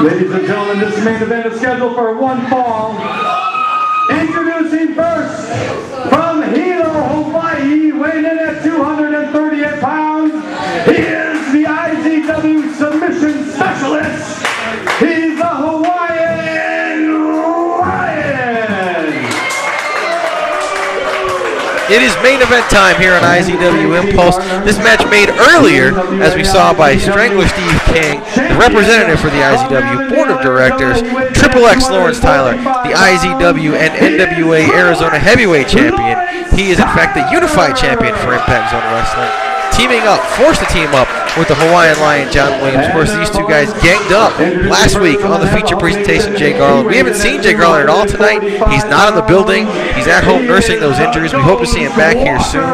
Ladies and gentlemen, this main event is scheduled for one fall. Introducing first, from Hilo, Hawaii, weighing in at 238 pounds, he is the IZW submission specialist. He's the Hawaiian Lion. It is main event time here on IZW Impulse. This match made earlier, as we saw by Strangler Steve King, the representative for the IZW Board of Directors, XXX Lawrence Tyler, the IZW and NWA Arizona Heavyweight Champion. He is in fact the unified champion for Impact Zone Wrestling. Teaming up, forced to team up with the Hawaiian Lion, John Williams. Of course, these two guys ganged up last week on the feature presentation, Jay Garland. We haven't seen Jay Garland at all tonight. He's not in the building. He's at home nursing those injuries. We hope to see him back here soon.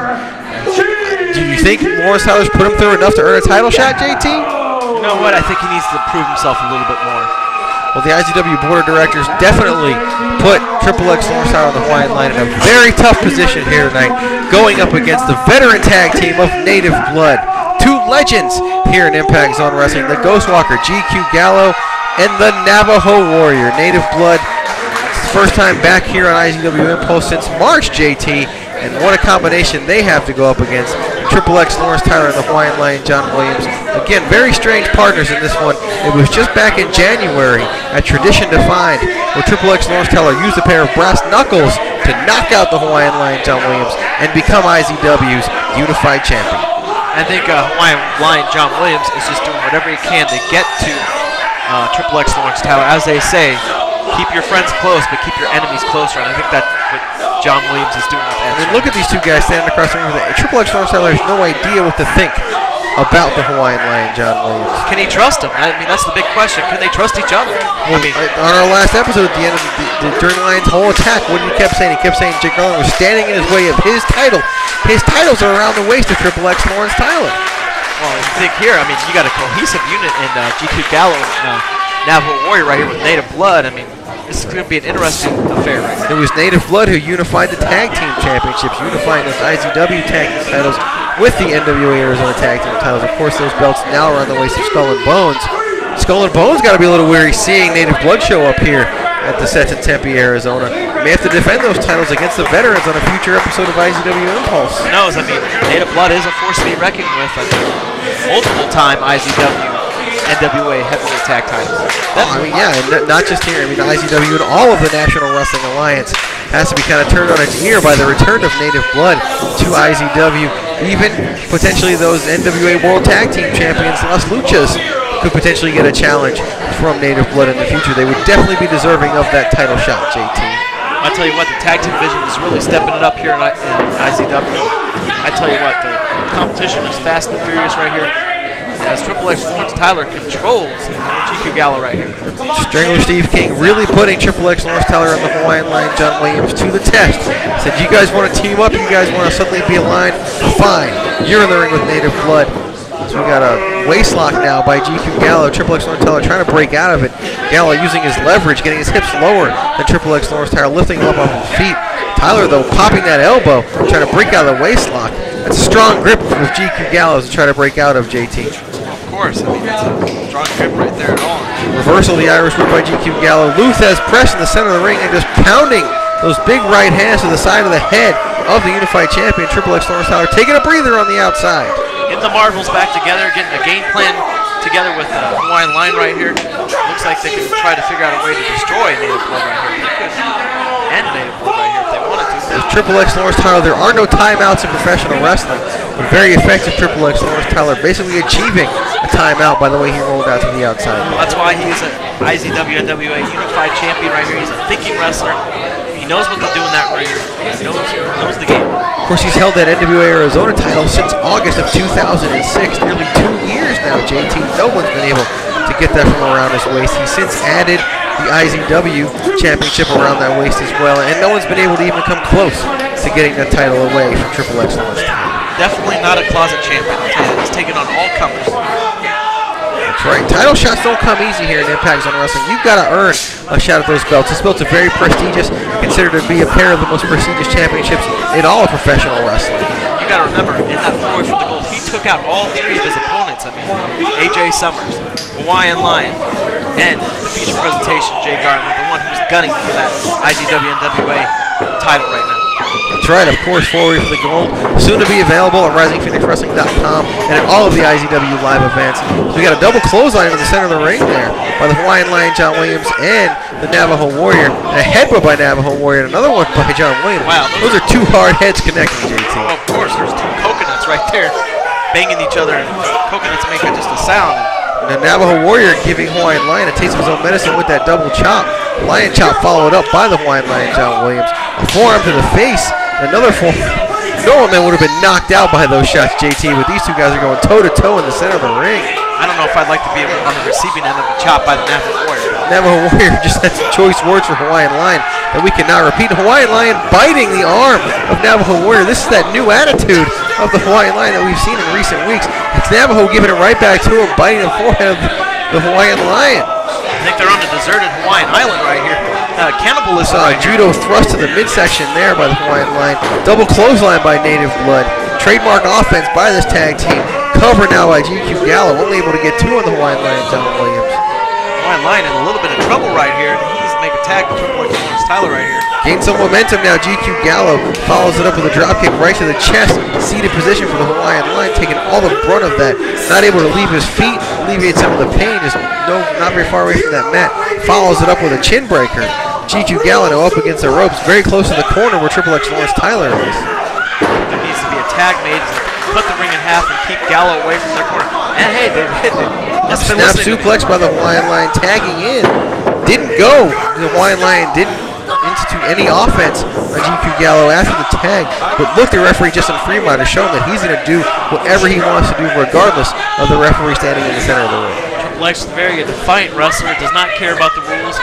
Do you think Lawrence Tyler's put him through enough to earn a title shot, JT? You know what? I think he needs to prove himself a little bit more. Well, the IZW Board of Directors definitely put XXX Lawrence Tyler on the Hawaiian Line in a very tough position here tonight, going up against the veteran tag team of Native Blood. Two legends here in Impact Zone Wrestling, the Ghostwalker, GQ Gallo, and the Navajo Warrior. Native Blood, first time back here on IZW Impulse since March, JT, and what a combination they have to go up against. XXX Lawrence Tyler and the Hawaiian Lion, John Williams. Again, very strange partners in this one. It was just back in January at Tradition Defined where XXX Lawrence Tyler used a pair of brass knuckles to knock out the Hawaiian Lion, John Williams, and become IZW's unified champion. I think Hawaiian Lion John Williams is just doing whatever he can to get to XXX Lawrence Tyler. As they say, keep your friends close, but keep your enemies closer. And I think that's what John Williams is doing with that. I mean, look at these two guys standing across the ring. XXX Lawrence Tyler has no idea what to think about the Hawaiian Lion, John Williams. Can he trust him? I mean, that's the big question. Can they trust each other? Well, I mean, on our last episode, at the end of during the Lion's whole attack, what he kept saying? He kept saying Jake Garland was standing in his way of his title. His titles are around the waist of XXX Lawrence Tyler. Well, you think here, I mean, you got a cohesive unit in GQ Gallo and Navajo Warrior right here with Native Blood. I mean, this is going to be an interesting affair right now. It was Native Blood who unified the tag team championships, unifying those IZW tag team titles with the NWA Arizona tag team titles. Of course, those belts now are on the waist of Skull and Bones. Skull and Bones got to be a little weary seeing Native Blood show up here at the set in Tempe, Arizona. May have to defend those titles against the veterans on a future episode of IZW Impulse. Who knows? I mean, Native Blood is a force to be reckoned with. I mean, multiple-time IZW NWA heavyweight tag titles. I mean, yeah, and not just here. I mean, IZW and all of the National Wrestling Alliance has to be kind of turned on its ear by the return of Native Blood to IZW. Even potentially those NWA World Tag Team Champions, Las Luchas, could potentially get a challenge from Native Blood in the future. They would definitely be deserving of that title shot, JT. I'll tell you what, the tag team division is really stepping it up here in IZW. I tell you what, the competition is fast and furious right here. As XXX Lawrence Tyler controls GQ Gallo right here. Strangler Steve King really putting XXX Lawrence Tyler and the Hawaiian Lion, John Williams, to the test. Said, you guys want to team up? You guys want to suddenly be aligned? Fine. You're in the ring with Native Blood. So we got a waist lock now by GQ Gallo. XXX Lawrence Tyler trying to break out of it. Gallo using his leverage, getting his hips lower than XXX Lawrence Tyler, lifting him up off his feet. Tyler, though, popping that elbow, trying to break out of the waist lock. That's a strong grip with GQ Gallo to try to break out of, JT. Of course, I mean, it's a strong grip right there at all. Reversal of the Irish whip by GQ Gallo. Luthez pressed in the center of the ring and just pounding those big right hands to the side of the head of the unified champion, XXX Lawrence Tyler, taking a breather on the outside. Getting the marbles back together, getting a game plan together with the Hawaiian Line right here. Looks like they can try to figure out a way to destroy Native Blood right here. They could end Native Blood right here if they wanted to. With XXX Lawrence Tyler, there are no timeouts in professional wrestling, but very effective XXX Lawrence Tyler, basically achieving a timeout by the way he rolled out to the outside. Well, that's why he's an IZW NWA unified champion right here. He's a thinking wrestler. He knows what to do in that ring. He knows the game. Of course, he's held that NWA Arizona title since August of 2006, nearly 2 years now, JT. No one's been able to get that from around his waist. He's since added the IZW championship around that waist as well, and no one's been able to even come close to getting that title away from XXX Lawrence Tyler. Definitely not a closet champion. He's taking on all comers. That's right. Title shots don't come easy here in Impact Zone Wrestling. You've got to earn a shot at those belts. This belts are very prestigious, considered to be a pair of the most prestigious championships in all of professional wrestling. You got to remember, in that 4 for the gold, he took out all 3 of his opponents. I I mean, AJ Summers, Hawaiian Lion, and the feature presentation, Jay Garland, the one who's gunning for that IZW NWA title right now. That's right, of course, 4-way for the gold. Soon to be available at RisingPhoenixWrestling.com and at all of the IZW live events. So we got a double clothesline in the center of the ring there by the Hawaiian Lion, John Williams, and the Navajo Warrior. And a headbutt by Navajo Warrior, and another one by John Williams. Wow, those are two hard heads connecting, JT. Well, of course, there's two coconuts right there banging each other, and coconuts make just a sound. And the Navajo Warrior giving Hawaiian Lion a taste of his own medicine with that double chop. Lion chop followed up by the Hawaiian Lion, John Williams. A forearm to the face, another forearm. Normal man would have been knocked out by those shots, JT, but these two guys are going toe-to-toe in the center of the ring. I don't know if I'd like to be on the receiving end of a chop by the Navajo Warrior. Navajo Warrior just had some choice words for Hawaiian Lion that we cannot repeat. Hawaiian Lion biting the arm of Navajo Warrior. This is that new attitude of the Hawaiian Lion that we've seen in recent weeks. It's Navajo giving it right back to him, biting the forehead of the Hawaiian Lion. I think they're on the deserted Hawaiian island right here. Cannibalism right judo thrust to the midsection there by the Hawaiian Lion. Double clothesline by Native Blood. Trademark offense by this tag team. Cover now by GQ Gallo. Only able to get two on the Hawaiian Lion, John Williams. Hawaiian Lion in a little bit of trouble right here. He's making a tag with Triple X Lawrence Tyler right here. Gains some momentum now. GQ Gallo follows it up with a dropkick right to the chest. Seated position for the Hawaiian Lion, taking all the brunt of that. Not able to leave his feet, alleviate some of the pain. Just not very far away from that mat. Follows it up with a chin breaker. GQ Gallo now up against the ropes, very close to the corner where Triple X Lawrence Tyler is. There needs to be a tag made to cut the ring in half and keep Gallo away from their corner. And hey, they've hit it. Snap suplex by the Hawaiian Lion, tagging in. Didn't go. The Hawaiian Lion didn't institute any offense on GQ Gallo after the tag. But look, the referee Justin Fremont has shown that he's going to do whatever he wants to do regardless of the referee standing in the center of the ring. Triple X is very a defiant wrestler, does not care about the rules.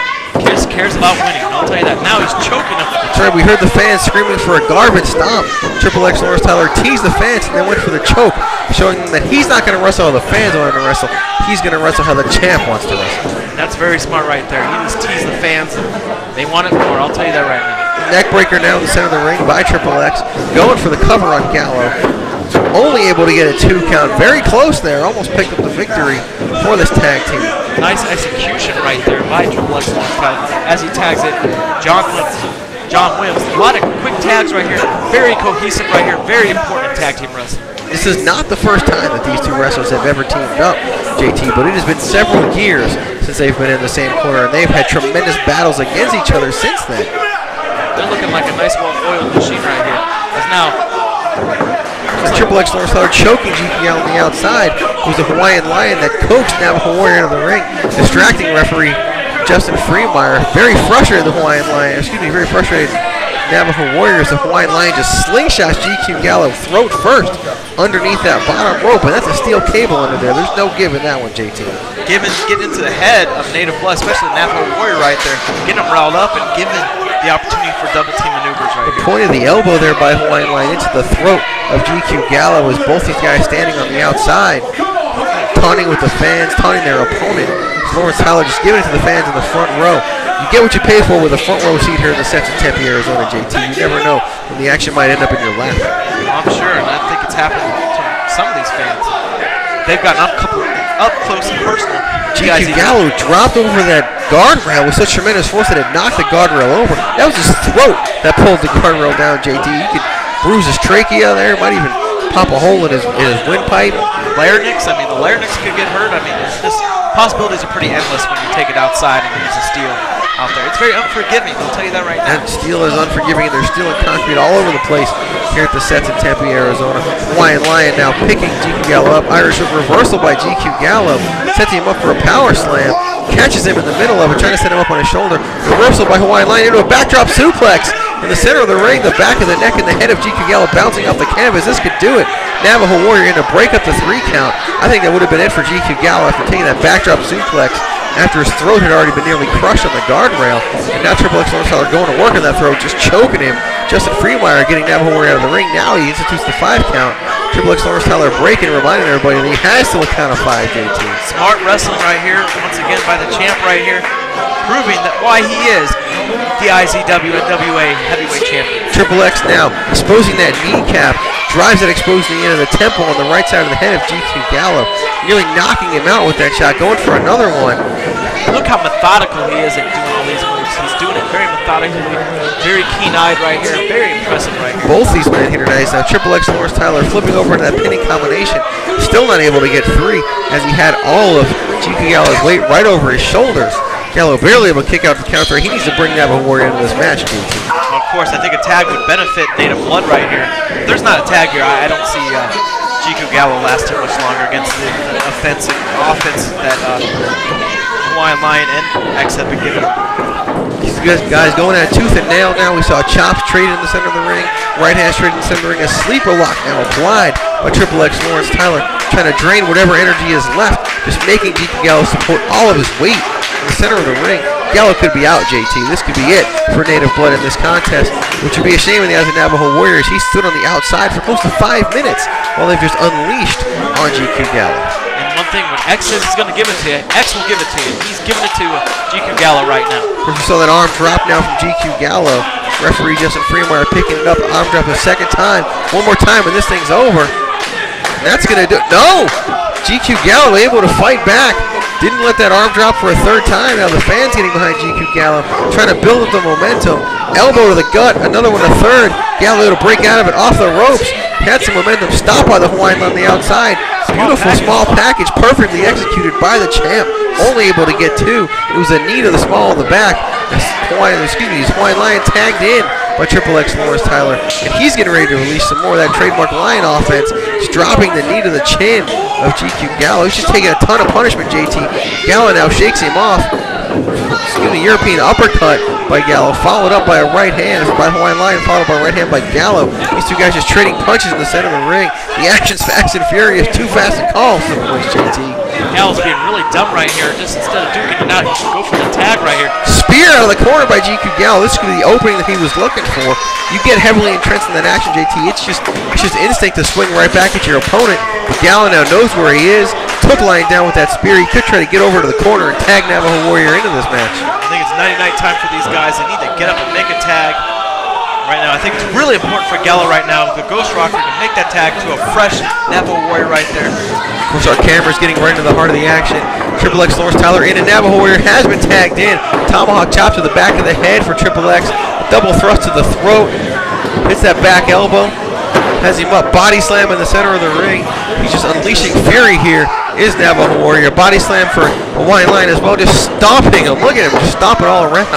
Cares about winning, and I'll tell you that. Now he's choking him. That's right, we heard the fans screaming for a garbage stomp. Triple X Lawrence Tyler teased the fans and then went for the choke, showing them that he's not going to wrestle how the fans want him to wrestle. He's going to wrestle how the champ wants to wrestle. That's very smart right there. He just teased the fans. They want it more, I'll tell you that right now. Neckbreaker now in the center of the ring by Triple X, going for the cover on Gallo. Only able to get a 2 count. Very close there. Almost picked up the victory for this tag team. Nice execution right there by Triple X as he tags it. John Williams. A lot of quick tags right here. Very cohesive right here. Very important tag team wrestling. This is not the first time that these two wrestlers have ever teamed up, JT, but it has been several years since they've been in the same corner, and they've had tremendous battles against each other since then. They're looking like a nice, well-oiled machine right here. As now, Triple X Lawrence Tyler choking GQ on the outside. It was the Hawaiian Lion that coaxed Navajo Warrior into the ring, distracting referee Justin Freemeyer. Very frustrated very frustrated Navajo Warriors. The Hawaiian Lion just slingshots GQ Gallo throat first underneath that bottom rope, and that's a steel cable under there. There's no giving that one, JT. Getting into the head of Native Blood, especially the Navajo Warrior right there, getting him riled up and giving the opportunity for double team maneuvers right here. The point of the elbow there by Hawaiian Lion into the throat of GQ Gallo as both these guys standing on the outside, taunting with the fans, taunting their opponent. Lawrence Tyler just giving it to the fans in the front row. You get what you pay for with a front row seat here in the sets of Tempe, Arizona, JT. You never know when the action might end up in your lap. I'm sure, and I think it's happened to some of these fans. They've gotten up close and personal. GQ Gallo dropped over that guardrail with such tremendous force that it knocked the guardrail over. That was his throat that pulled the guardrail down, JT. You could bruise his trachea there, might even pop a hole in his windpipe. Larynx, the larynx could get hurt. It's just possibilities are pretty endless when you take it outside and use the steel out there. It's very unforgiving, I'll tell you that right now. And steel is unforgiving, and there's steel and concrete all over the place here at the sets in Tempe, Arizona. Hawaiian Lion now picking GQ Gallo up. Irish Whip reversal by GQ Gallo, setting him up for a power slam. Catches him in the middle of it, trying to set him up on his shoulder. Reversal by Hawaiian Lion into a backdrop suplex. In the center of the ring, the back of the neck and the head of GQ Gallo bouncing off the canvas. This could do it. Navajo Warrior in to break up the 3 count. I think that would have been it for GQ Gallo after taking that backdrop suplex after his throat had already been nearly crushed on the guardrail. And now Triple X Lawrence Tyler going to work on that throat, just choking him. Justin Freemeyer getting Navajo Warrior out of the ring. Now he institutes the 5 count. Triple X Lawrence Tyler breaking, reminding everybody that he has to count of 5, JT. Smart wrestling right here, once again by the champ right here, proving that why he is the IZW NWA heavyweight champion. Triple X now exposing that kneecap, drives that exposed knee into the temple on the right side of the head of GQ Gallo, nearly knocking him out with that shot, going for another one. Look how methodical he is at doing all these moves. He's doing it very methodically, very keen-eyed right here, very impressive right here. Both these men here tonight. Now Triple X Lawrence Tyler flipping over into that pinning combination, still not able to get free as he had all of GQ Gallo's weight right over his shoulders. Gallo barely able to kick out the counter. He needs to bring Navajo Warrior into this match, JT. Well, of course, I think a tag would benefit Native Blood right here. If there's not a tag here, I don't see GQ Gallo lasting much longer against the offense that Hawaiian Lion and X have been given. These guys going at tooth and nail now. We saw chops trade in the center of the ring, right hand straight in the center of the ring, a sleeper lock now applied by Triple X Lawrence Tyler, trying to drain whatever energy is left, just making GQ Gallo support all of his weight in the center of the ring. Gallo could be out, JT. This could be it for Native Blood in this contest, which would be a shame in the eyes of Navajo Warriors. He stood on the outside for close to 5 minutes while they've just unleashed on GQ Gallo. And one thing, when X says he's going to give it to you, X will give it to you. He's giving it to GQ Gallo right now. Of course, we saw that arm drop now from GQ Gallo. Referee Justin Freemeyer picking it up. Arm drop a second time. One more time and this thing's over. And that's going to do it. No! GQ Gallo able to fight back. Didn't let that arm drop for a third time. Now the fans getting behind GQ Gallo, trying to build up the momentum. Elbow to the gut, another one, a third. Gallo able to break out of it off the ropes. Had some momentum, stopped by the Hawaiian on the outside. Beautiful small package, perfectly executed by the champ. Only able to get 2. It was a knee to the small of the back. Hawaiian Lion tagged in by Triple X Lawrence Tyler, and he's getting ready to release some more of that trademark Lion offense. He's dropping the knee to the chin of GQ Gallo. He's just taking a ton of punishment, JT. Gallo now shakes him off. European uppercut by Gallo, followed up by a right hand by Hawaiian Lion, followed by a right hand by Gallo. These two guys just trading punches in the center of the ring. The action's fast and furious, too fast to call, some points, JT. Gallo's being really dumb right here. Just instead of duking it out, he should go for the tag right here. Spear out of the corner by GQ Gallo. This could be the opening that he was looking for. You get heavily entrenched in that action, JT. It's just instinct to swing right back at your opponent. But Gallo now knows where he is. Took lying down with that spear. He could try to get over to the corner and tag Navajo Warrior into this match. I think it's night-night time for these guys. They need to get up and make a tag right now. I think it's really important for Gallo right now, the Ghost Rocker, to make that tag to a fresh Navajo Warrior right there. Of course, our camera's getting right into the heart of the action. Triple X Lawrence Tyler in, and Navajo Warrior has been tagged in. Tomahawk chop to the back of the head for Triple X. A double thrust to the throat. Hits that back elbow. Has him up. Body slam in the center of the ring. He's just unleashing fury here. Is Navajo Warrior. Body slam for Hawaiian Lion as well. Just stomping him. Look at him. Just stomping all around.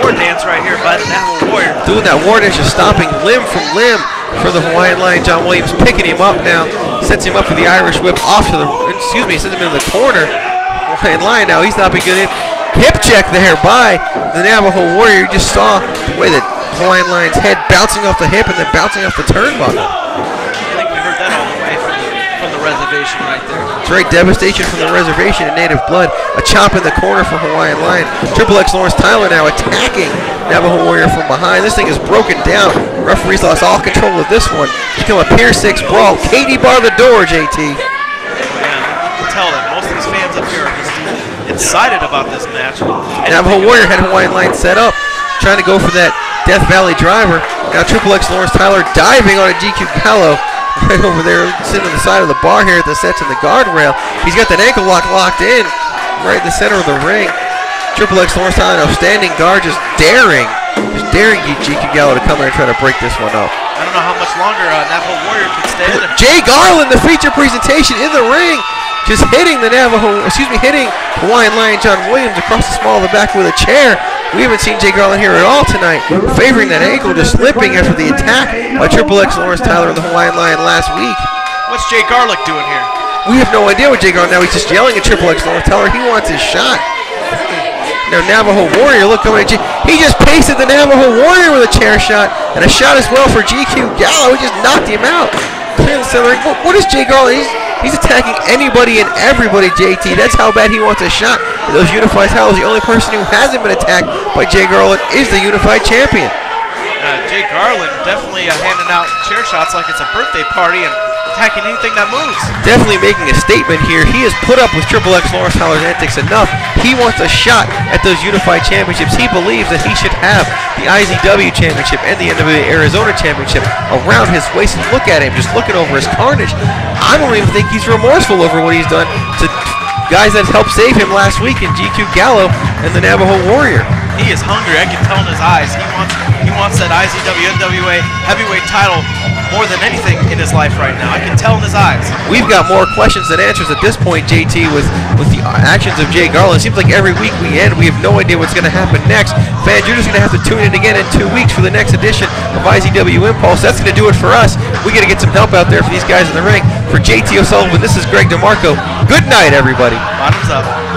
War dance right here by the Navajo Warrior. Doing that war dance, just stomping limb from limb for the Hawaiian Lion. John Williams picking him up now. Sets him up for the Irish whip off to the, sends him into the corner. Hawaiian Lion now, he's not been good in. Hip check there by the Navajo Warrior. You just saw the way that Hawaiian Lion's head bouncing off the hip and then bouncing off the turnbuckle. I think we heard that all the way from the reservation right there. That's right, devastation from the reservation in Native Blood. A chop in the corner for Hawaiian Lion. Triple X Lawrence Tyler now attacking Navajo Warrior from behind. This thing is broken down. Referees lost all control of this one. It's become a Pier 6 brawl. Katie bar the door, JT. Man, you can tell that most of these fans up here are just excited about this match. Navajo Warrior had Hawaiian Lion set up, trying to go for that Death Valley driver. Now Triple X Lawrence Tyler diving on a GQ Gallo. Right over there, sitting on the side of the bar here at the sets and the guardrail. He's got that ankle lock locked in right in the center of the ring. Triple X Lawrence Tyler now standing guard, just daring GQ Gallo to come in and try to break this one up. I don't know how much longer Navajo Warrior can stay in there. Jay Garland, the feature presentation in the ring, just hitting hitting Hawaiian Lion John Williams across the small of the back with a chair. We haven't seen Jay Garland here at all tonight, favoring that ankle, just slipping after the attack by Triple X Lawrence Tyler and the Hawaiian Lion last week. What's Jay Garlick doing here? We have no idea what Jay Garland, now he's just yelling at Triple X Lawrence Tyler. He wants his shot. Now Navajo Warrior, look coming at he just pasted the Navajo Warrior with a chair shot, and a shot as well for GQ Gallo. He just knocked him out. What is Jay Garland? He's attacking anybody and everybody, JT. That's how bad he wants a shot. Those unified titles, the only person who hasn't been attacked by Jay Garland is the unified champion. Jay Garland definitely handing out chair shots like it's a birthday party and attacking anything that moves. Definitely making a statement here. He has put up with XXX Lawrence Tyler's antics enough. He wants a shot at those unified championships. He believes that he should have the IZW championship and the NWA Arizona championship around his waist. And look at him, just looking over his carnage. I don't even think he's remorseful over what he's done to guys that helped save him last week in GQ Gallo and the Navajo Warrior. He is hungry. I can tell in his eyes. He wants that IZW NWA heavyweight title more than anything in his life right now. I can tell in his eyes. We've got more questions than answers at this point, JT, with the actions of Jay Garland. It seems like every week we end, we have no idea what's going to happen next. Fans, you're just going to have to tune in again in 2 weeks for the next edition of IZW Impulse. That's going to do it for us. We got to get some help out there for these guys in the ring. For JT O'Sullivan, this is Greg DeMarco. Good night, everybody. Bottoms up.